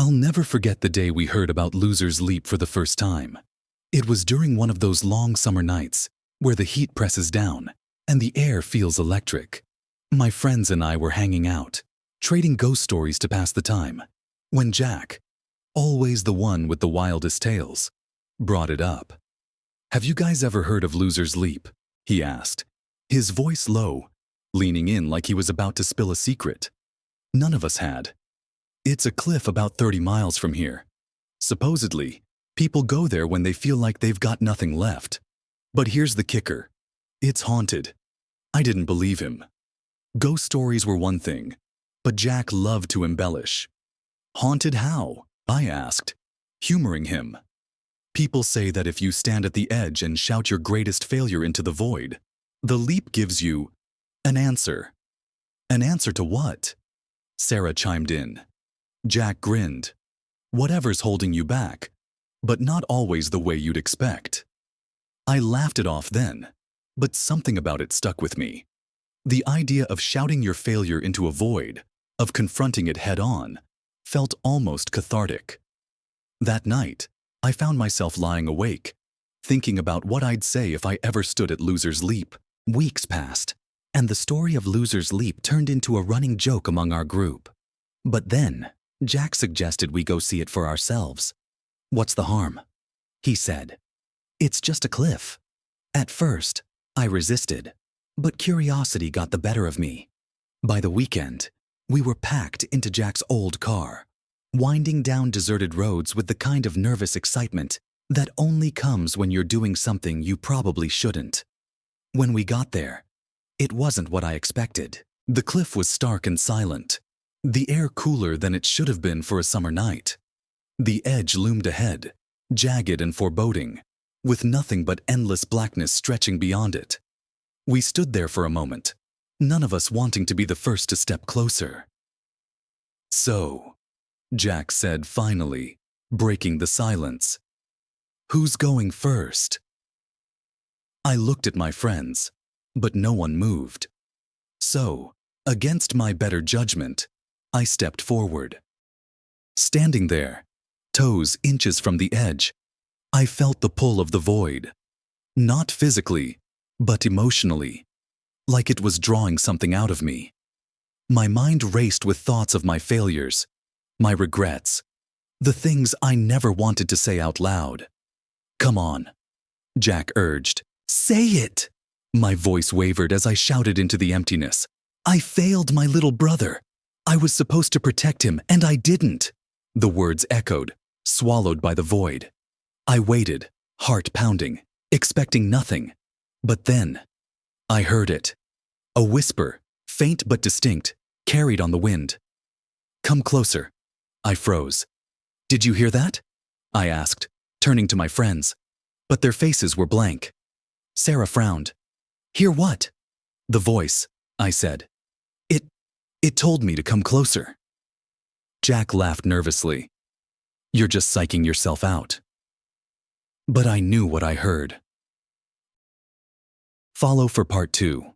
I'll never forget the day we heard about Loser's Leap for the first time. It was during one of those long summer nights where the heat presses down and the air feels electric. My friends and I were hanging out, trading ghost stories to pass the time, when Jack, always the one with the wildest tales, brought it up. "Have you guys ever heard of Loser's Leap?" he asked, his voice low, leaning in like he was about to spill a secret. None of us had. "It's a cliff about 30 miles from here. Supposedly, people go there when they feel like they've got nothing left. But here's the kicker. It's haunted." I didn't believe him. Ghost stories were one thing, but Jack loved to embellish. "Haunted how?" I asked, humoring him. "People say that if you stand at the edge and shout your greatest failure into the void, the leap gives you an answer." "An answer to what?" Sarah chimed in. Jack grinned. "Whatever's holding you back, but not always the way you'd expect." I laughed it off then, but something about it stuck with me. The idea of shouting your failure into a void, of confronting it head-on, felt almost cathartic. That night, I found myself lying awake, thinking about what I'd say if I ever stood at Loser's Leap. Weeks passed, and the story of Loser's Leap turned into a running joke among our group. But then, Jack suggested we go see it for ourselves. "What's the harm?" he said. "It's just a cliff." At first, I resisted, but curiosity got the better of me. By the weekend, we were packed into Jack's old car, winding down deserted roads with the kind of nervous excitement that only comes when you're doing something you probably shouldn't. When we got there, it wasn't what I expected. The cliff was stark and silent, the air cooler than it should have been for a summer night. The edge loomed ahead, jagged and foreboding, with nothing but endless blackness stretching beyond it. We stood there for a moment, none of us wanting to be the first to step closer. "So," Jack said finally, breaking the silence, "who's going first?" I looked at my friends, but no one moved. So, against my better judgment, I stepped forward. Standing there, toes inches from the edge, I felt the pull of the void. Not physically, but emotionally, like it was drawing something out of me. My mind raced with thoughts of my failures, my regrets, the things I never wanted to say out loud. "Come on," Jack urged. "Say it!" My voice wavered as I shouted into the emptiness. "I failed my little brother. I was supposed to protect him, and I didn't." The words echoed, swallowed by the void. I waited, heart pounding, expecting nothing. But then, I heard it. A whisper, faint but distinct, carried on the wind. "Come closer." I froze. "Did you hear that?" I asked, turning to my friends. But their faces were blank. Sarah frowned. "Hear what?" "The voice," I said. It told me to come closer." Jack laughed nervously. "You're just psyching yourself out." But I knew what I heard. Follow for part 2.